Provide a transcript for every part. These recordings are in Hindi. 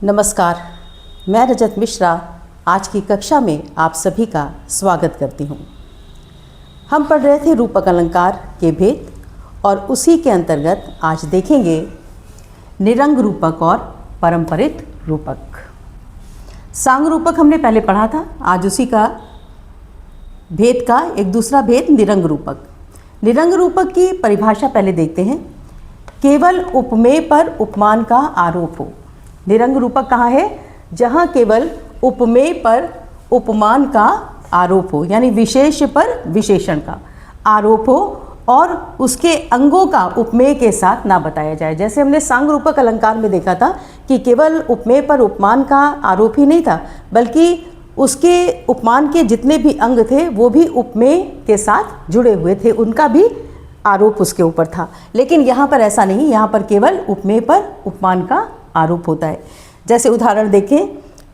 नमस्कार, मैं रजत मिश्रा आज की कक्षा में आप सभी का स्वागत करती हूँ। हम पढ़ रहे थे रूपक अलंकार के भेद और उसी के अंतर्गत आज देखेंगे निरंग रूपक और परंपरित रूपक। सांग रूपक हमने पहले पढ़ा था, आज उसी का भेद का एक दूसरा भेद निरंग रूपक। निरंग रूपक की परिभाषा पहले देखते हैं। केवल उपमेय पर उपमान का आरोप हो। निरंग रूपक कहाँ है? जहाँ केवल उपमेय पर उपमान का आरोप हो, यानी विशेष पर विशेषण का आरोप हो और उसके अंगों का उपमेय के साथ ना बताया जाए। जैसे हमने सांग रूपक अलंकार में देखा था कि केवल उपमेय पर उपमान का आरोप ही नहीं था, बल्कि उसके उपमान के जितने भी अंग थे वो भी उपमेय के साथ जुड़े हुए थे, उनका भी आरोप उसके ऊपर था। लेकिन यहाँ पर ऐसा नहीं, यहाँ पर केवल उपमेय पर उपमान का आरोप होता है। जैसे उदाहरण देखें,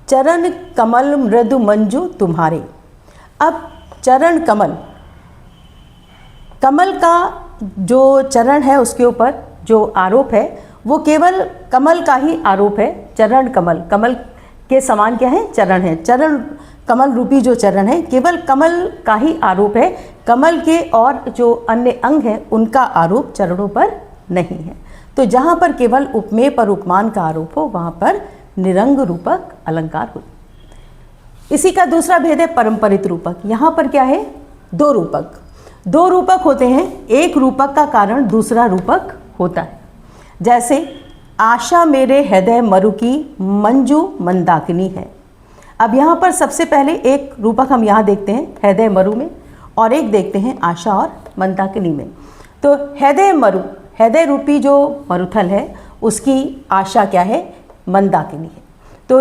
चरण कमल मृदु मंजू तुम्हारे। अब चरण कमल, कमल का जो चरण है उसके ऊपर जो आरोप है वो केवल कमल का ही आरोप है। चरण कमल, कमल के समान क्या है? चरण है। चरण कमल रूपी जो चरण है केवल कमल का ही आरोप है, कमल के और जो अन्य अंग हैं उनका आरोप चरणों पर नहीं है। तो जहाँ पर केवल उपमेय पर उपमान का आरोप हो वहाँ पर निरंग रूपक अलंकार हो। इसी का दूसरा भेद है परंपरित रूपक। यहाँ पर क्या है? दो रूपक होते हैं, एक रूपक का कारण दूसरा रूपक होता है। जैसे आशा मेरे हृदय मरु की मंजू मंदाकिनी है। अब यहाँ पर सबसे पहले एक रूपक हम यहाँ देखते हैं हृदय मरु में और एक देखते हैं आशा और मंदाकिनी में। तो हृदय मरु, हृदय रूपी जो मरुथल है उसकी आशा क्या है? मंदाकिनी है। तो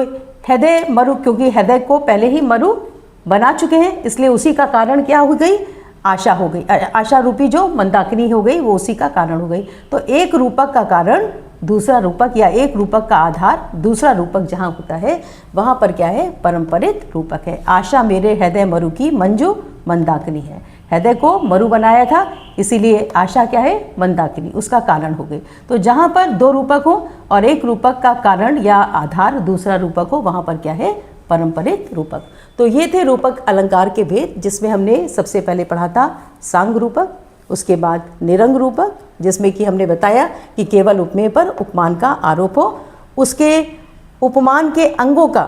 हृदय मरु, क्योंकि हृदय को पहले ही मरु बना चुके हैं इसलिए उसी का कारण क्या हो गई? आशा हो गई। आशा रूपी जो मंदाकिनी हो गई वो उसी का कारण हो गई। तो एक रूपक का कारण दूसरा रूपक या एक रूपक का आधार दूसरा रूपक जहाँ होता है वहाँ पर क्या है? परंपरित रूपक है। आशा मेरे हृदय मरु की मंजू मंदाकिनी है। हृदय को मरु बनाया था इसीलिए आशा क्या है? मंदाकिनी, उसका कारण हो गई। तो जहाँ पर दो रूपक हो और एक रूपक का कारण या आधार दूसरा रूपक हो वहाँ पर क्या है? परंपरित रूपक। तो ये थे रूपक अलंकार के भेद, जिसमें हमने सबसे पहले पढ़ा था सांग रूपक, उसके बाद निरंग रूपक जिसमें कि हमने बताया कि केवल उपमेय पर उपमान का आरोप हो, उसके उपमान के अंगों का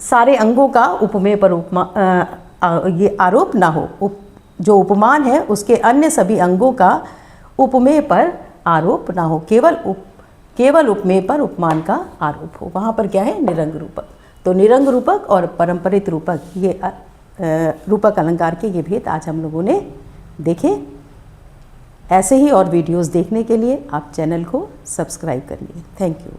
सारे अंगों का उपमेय पर ये आरोप ना हो। जो उपमान है उसके अन्य सभी अंगों का उपमेय पर आरोप ना हो, केवल उपमेय पर उपमान का आरोप हो, वहाँ पर क्या है? निरंग रूपक। तो निरंग रूपक और परंपरित रूपक, ये रूपक अलंकार के ये भेद आज हम लोगों ने देखे। ऐसे ही और वीडियोस देखने के लिए आप चैनल को सब्सक्राइब करिए। Thank you.